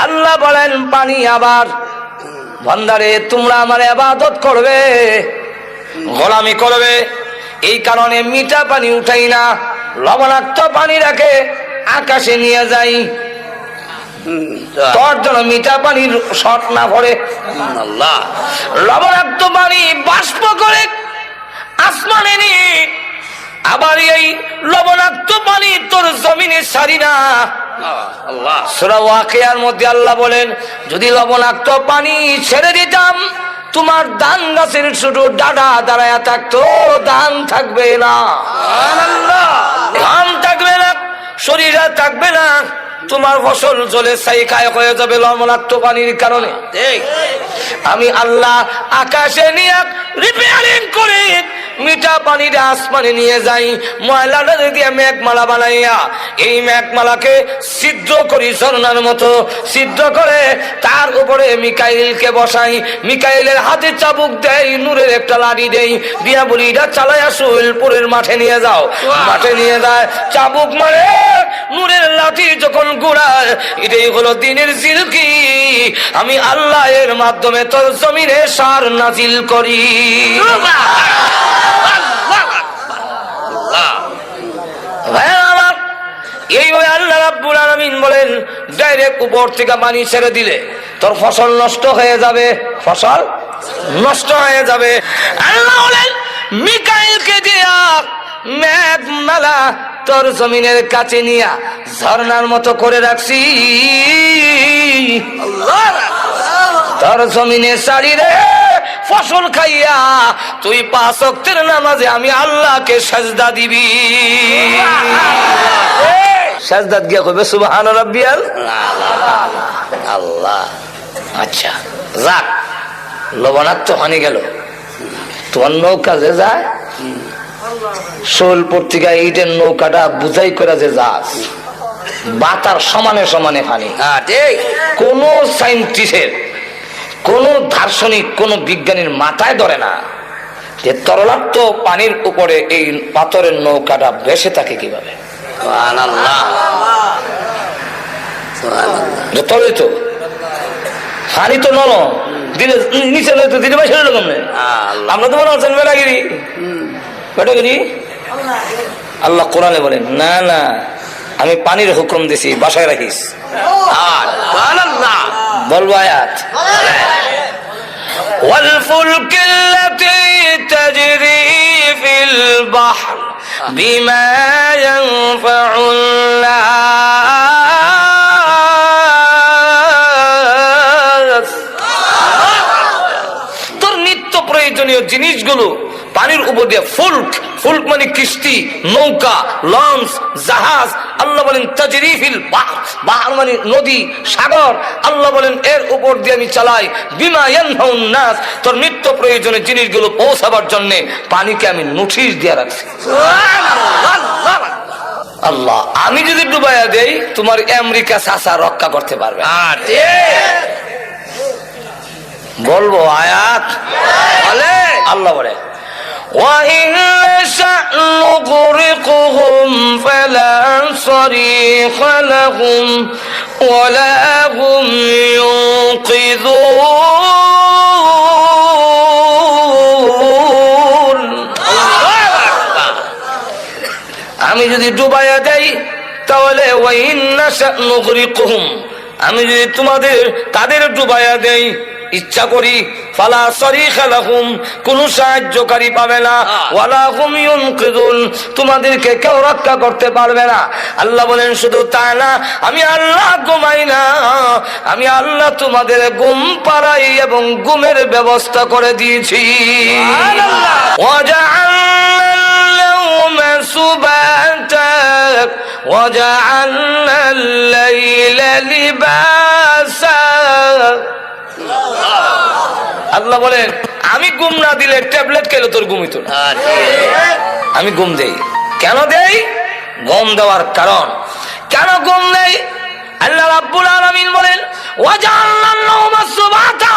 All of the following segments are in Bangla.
আল্লাহ বলেন পানি আবার বান্দারে তোমরা আমার ইবাদত করবে, গোলামি করবে, এই কারণে মিঠা পানি উঠাই না, লবণাক্ত পানি রাখে আকাশে নিয়ে যাই, তোর জন্য মিঠা পানির শর্ট না পড়ে। আল্লাহ লবণাক্ত পানি বাষ্প করে আসমানে নিয়ে আবার এই লবণাক্ত পানি তোর জমিনে সারি না। আল্লাহ সূরা ওয়াকিয়ার মধ্যে আল্লাহ বলেন, যদি লবণাক্ত পানি ছেড়ে দিতাম তোমার ধান গাছের ছোট ডাডা দাঁড়ায় থাকতো, ধান থাকবে না, ধান থাকবে না, শরীরে থাকবে না, তোমার ফসল জলে ছাইখায় হয়ে যাবে লবণাক্ত পানির কারণে। আমি আল্লাহ আকাশে নিয়ে রিপেয়ারিং করে মিঠা পানিটা আসমানে নিয়ে যাই, ময়লাটা দিয়ে মেঘমালা বানাইয়া এই মেঘমালাকে ছিদ্র করি, ঝর্ণার মতো ছিদ্র করে তার উপরে মিকাইলকে বসাই, মিকাইলের হাতে চাবুক দেই, নূরের একটা লাঠি দেই, দিয়া বলি এটা চালাইয়া সোহেলপুরের মাঠে নিয়ে যাও। মাঠে নিয়ে যায়, চাবুক মারে, নূরের লাঠি যখন ঘুরায়, এটাই হলো দিনের জিলকি। আমি আল্লাহ এর মাধ্যমে তোর জমিনে সার নাজিল করি। এই আল্লাহ রাব্বুল আলামিন বলেন, ডাইরেক্ট উপর থেকে পানি ছেড়ে দিলে তোর ফসল নষ্ট হয়ে যাবে, ফসল নষ্ট হয়ে যাবে। আল্লাহ বলেন মিকাইলকে দিয়া মেঘমালা তোর জমিনের কাছে নিয়া ঝর্ণার মতো করে রাখছি, তোর জমিনে সারি রে ফসল খাইয়া তুই 5 ওয়াক্তের নামাজে আমি আল্লাহকে সাজদা দিবি। সাজদাত গিয়া কইবে সুবহান রাব্বিয়াল আল্লাহ। আচ্ছা যাক, লবণাক্ত পানি গেল, তোমার নৌকা যে যায় সোহেলপুর থেকে এইটার নৌকাটা বুঝাই করে যে যাস, বাতার সমানে সমানে পানি। কোন সাইন্টিস্টের, কোন দার্শনিক, কোন বিজ্ঞানীর মাথায় ধরে না যে তরলাক্ত পানির উপরে এই পাথরের নৌকাটা ভেসে থাকে কিভাবে। তবে তো পানি তো নরম, দিলে নিচে দিলে বাইরে এরকম নেই। আমরা তো মনে হচ্ছেন বেটাগিরি, বেটাগিরি। আল্লাহ কোরআনে বলেন, না না আমি পানির হুকুম দিছি, বাসায় রাখিস। বলবো আয়াত, والفلك التي تجري في البحر بما ينفع الناس। তোর নিত্য প্রয়োজনীয় জিনিসগুলো পানির উপর দিয়ে, ফুলক, ফুলক মানে কিস্তি, নৌকা, লঞ্চ, জাহাজ। আল্লাহ বলেন তাজরি ফিল বাহর, বাহর মানে নদী, সাগর। আল্লাহ বলেন এর উপর দিয়ে আমি চালাই, বিমা ইয়ানফাউন নাস, তোর নিত্য প্রয়োজনীয় জিনিসগুলো পৌঁছাবার জন্য পানিকে আমি নোটিশ দিয়ে রাখছি। আল্লাহ আমি যদি ডুবাইয়া দেই, তোমার আমেরিকা চাচা রক্ষা করতে পারবে। বলবো আয়াত, আল্লাহ বলে وَإِنْ نَشَأْ نُغْرِقْهُمْ فَلَا صَرِيخَ لَهُمْ وَلَا هُمْ يُنقِذُونَ। আমি যদি ডুবাইয়া দেই তাহলে وَإِنْ نَشَأْ نُغْرِقْهُمْ, আমি যদি তাদের ডুবাইয়া দেই ইচ্ছা করি, ফালা সরিখা লাহুম, কোন সাহায্যকারী পাবে না, ওয়ালা হুম ইউনকিযুন, তোমাদেরকে কেউ রক্ষা করতে পারবে না। আল্লাহ বলেন শুধু তা না, আমি আল্লাহ ঘুমাই না, আমি আল্লাহ তোমাদের ঘুম পাড়াই এবং ঘুমের ব্যবস্থা করে দিয়েছি। ওয়াজআলনা সুবাতা ওয়াজআলনা আল-লাইলা লিবাসা। আল্লাহ বলেন আমি ঘুম না দিলে ট্যাবলেট খেলে তোর ঘুমিত না, আমি ঘুম দেই। কেন দেই? ঘুম দেওয়ার কারণ, কেন ঘুম দেই? আল্লাহ রাব্বুল আলামিন বলেন ওয়াজআলনা আন-নাওমা সুবাতা,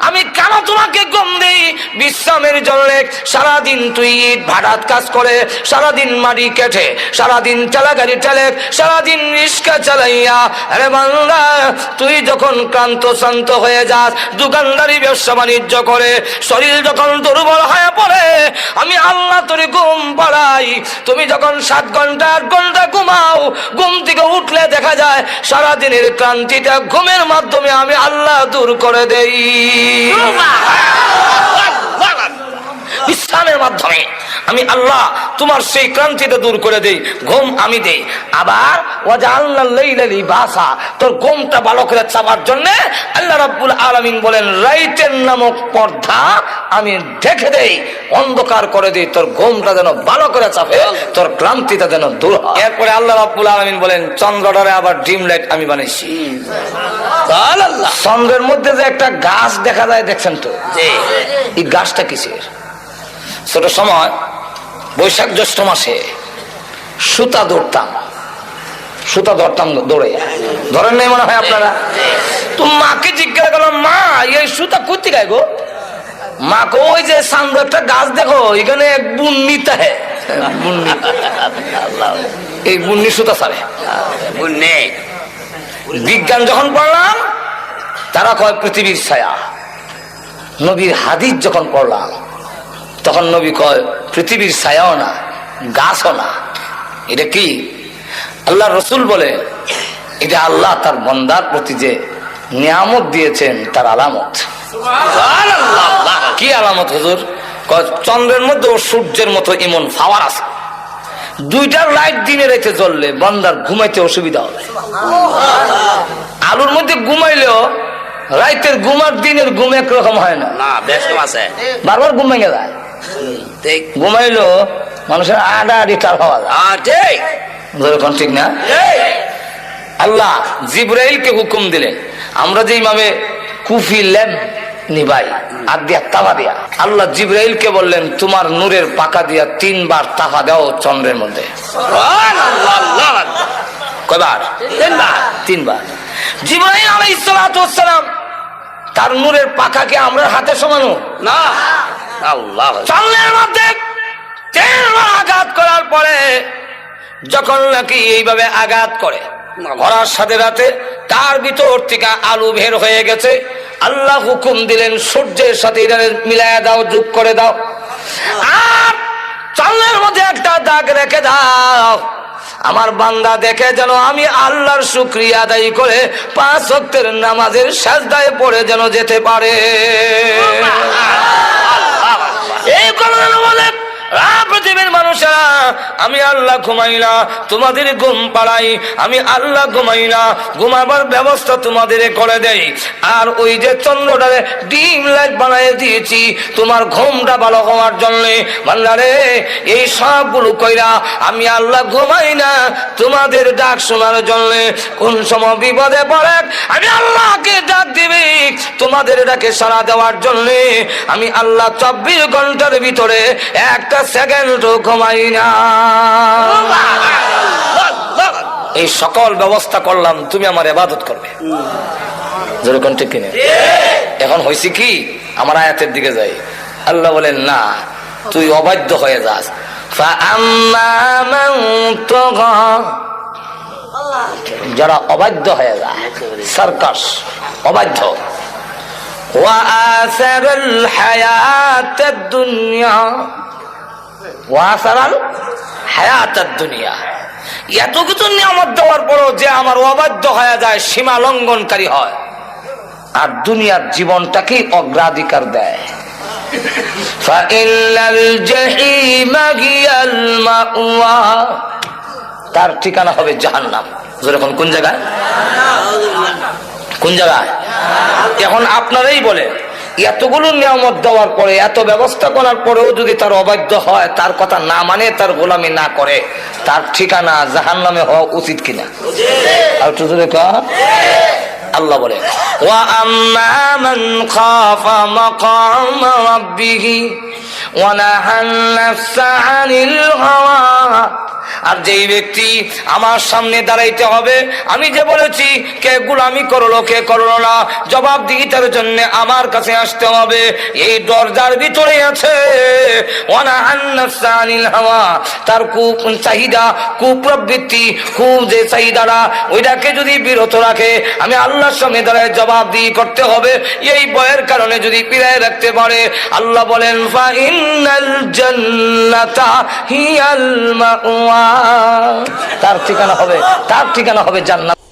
আমি কেন তোমাকে ঘুম দেই? বিশ্রামের জন্য সারাদিন তুই ইট ভাড়াত কাজ করে, সারাদিন মাটি কেটে, সারাদিন চালাগাড়ি চালে, সারাদিন রিক্সা চালাইয়া, আরে বান্দা তুই যখন ক্লান্ত শান্ত হয়ে যাস, দোকানদারি ব্যবসা বাণিজ্য করে শরীর যখন দুর্বল হয়ে পড়ে, আমি আল্লাহ তোরে ঘুম পাড়াই। তুমি যখন 7 ঘন্টা 8 ঘন্টা ঘুমাও, ঘুম থেকে উঠলে দেখা যায় সারাদিনের ক্লান্তিটা ঘুমের মাধ্যমে আমি আল্লাহ দূর করে দেই। বিশ্রামের মাধ্যমে আমি আল্লাহ তোমার সেই ক্লান্তিটা দূর করে দেই, ঘুম আমি দেই। আবার ওয়াজআলনাল লাইলা লিবাসা, তোর ঘুমটা ভালো করে চাপার জন্য আল্লাহ রাব্বুল আলামিন বলেন রাইতের নামক পর্দা আমি ঢেকে দেই, অন্ধকার করে দেই, তোর ঘুমটা যেন ভালো করে চাপে, তোর ক্লান্তিটা যেন দূর হয়। এরপরে আল্লাহ রাব্বুল আলামিন বলেন চন্দ্রটারে আবার ডিম লাইট আমি বানাইছি। সুবহানাল্লাহ। চন্দ্রের মধ্যে যে একটা গাছ দেখা যায় দেখছেন তো, এই গাছটা কিসের? ছোট সময় বৈশাখ জ্যৈষ্ঠ মাসে সুতা ধরতাম, দৌড়ে, ধরেন নাই মনে হয় আপনারা? তো মাকে জিজ্ঞাসা করলাম, মা এই সুতা কোথেকে গায় গো? মাকে ওই যে সামনে একটা গাছ দেখো, এখানে এক বুন্নিতা হ্যাঁ, এই বুন্নি সুতা ছাড়ে। বিজ্ঞান যখন পড়লাম তারা কয় পৃথিবীর ছায়া। নবীর হাদিস যখন পড়লাম তখন নবী কয় পৃথিবীর ছায়াও না, গাছও না। এটা কি? আল্লাহ রসুল বলে এটা আল্লাহ তার বান্দার প্রতি যে নিয়ামত দিয়েছেন তার আলামত। কি আলামত হুজুর? চন্দ্রের মধ্যে ও সূর্যের মতো এমন পাওয়ার আছে, 2টা লাইট দিনে রাতে জ্বললে বান্দার ঘুমাইতে অসুবিধা হবে। আলুর মধ্যে ঘুমাইলেও রাইতের ঘুম আর দিনের ঘুম একরকম হয় না, বারবার ঘুম ভেঙে যায়। ঘুমাইলো মানুষের আড়াআড়ি টাল হওয়া যায়, ঠিক না? আল্লাহ জিবরাইলকে হুকুম দিলেন, আমরা যে ইমামে কুফি ল্যাম্প নিবাই আর দিয়া তাবা দিয়া, আল্লাহ জিবরাইলকে বললেন তোমার নূরের পাকা দিয়া 3 বার তাবা দাও চন্দ্রের মধ্যে। কয়বার? 3 বার। জিবরাইল আলাইহিস সালাতু ওয়াস সালাম তার নূরের পাখাকে আমরা হাতে সমানো না, আল্লাহ চন্দ্রের মধ্যে 3 বার আঘাত করার পরে যখন নাকি এইভাবে আঘাত করে করার সাথে রাতে তার ভিতর থেকে আলু বের হয়ে গেছে। আল্লাহ হুকুম দিলেন সূর্যের সাথে এটা মিলায়া দাও, যোগ করে দাও, আর চন্দ্রের মধ্যে একটা দাগ রেখে দাও। আমার বান্দা দেখে যেন আমি আল্লাহর শুকরিয়া আদায় করে 5 ওয়াক্তের নামাজের সাজদায় পড়ে যেন যেতে পারে। এই কারণে বলে পৃথিবীর মানুষেরা আমি আল্লাহ ঘুমাই না, তোমাদের ঘুম পাড়াই। আমি আল্লাহ ঘুমাই না, ঘুমাবার ব্যবস্থা তোমাদের করে দেই। আর ওই যে চন্দ্রটারে ডিম লাইট বানিয়ে দিয়েছি তোমার ঘুমটা ভালো হওয়ার জন্য। বান্দারে এই সবগুলো কইরা আমি আল্লাহ ঘুমাই না তোমাদের ডাক শোনার জন্য। কোন সময় বিপদে পড়ে আমি আল্লাহকে ডাক দিবি তোমাদের ডাকে সাড়া দেওয়ার জন্য। আমি আল্লাহ 24 ঘন্টার ভিতরে একটা সেকেন্ডও ঘুমাই না। এই সকল ব্যবস্থা করলাম, তুমি আমার ইবাদত করবে। যেরকম ঠিক কিনা? এখন হয়েছে কি, আমার আয়াতের দিকে যাই। আল্লাহ বলেন না, তুই অবাধ্য হয়ে যাস। যারা অবাধ্য হয়ে যায়, সার্কাস অবাধ্য, ওয়াসারাল হায়াতাদ দুনিয়া, ওয়াসারাল হায়াতাদ দুনিয়া, এত কিছু নিয়ামত দেওয়ার পরও যে আমার অবাধ্য হয়ে যায়, সীমা লঙ্ঘনকারী হয়, আর দুনিয়ার জীবনটাকে অগ্রাধিকার দেয়। ফাইনাল জাহিমা হিয়াল মাওয়া, তার ঠিকানা হবে জাহান্নাম। যখন কোন জায়গায়? কোন জায়গায়? এখন আপনারাই বলে, এতগুলো নিয়ামত দেওয়ার পরে, এত ব্যবস্থা করার পরেও যদি তার অবাধ্য হয়, তার কথা না মানে, তার গোলামি না করে, তার ঠিকানা জাহান্নামে হওয়া উচিত কিনা? আর একটু জোরে কও। আল্লাহ বলে, ওয়া আম্মা মান খাফা মাকাম রাব্বিহি ওয়া নাহান নাফসা আনিল হাওয়া আর যেই ব্যক্তি আমার সামনে দাঁড়াইতে হবে, আমি যে বলেছি কে গোলামি করলো কে করলো না, জবাবদিহিতার জন্য আমার কাছে আসতে হবে, এই দরজার ভিতরে আছে ওয়ানা আন্নাসানিল হাওয়া, তার চাহিদা কুপ্রবৃত্তি যে চাহিদাটা ওইটাকে যদি বিরত রাখে, আমি আল্লাহর সামনে দাঁড়ায় জবাবদিহি করতে হবে। এই ভয়ের কারণে যদি পিরায় রাখতে পারে, আল্লাহ বলেন ফা ইন্নাল জান্নাতা হিয়াল মাওয়া, তার ঠিকানা হবে জান্নাত।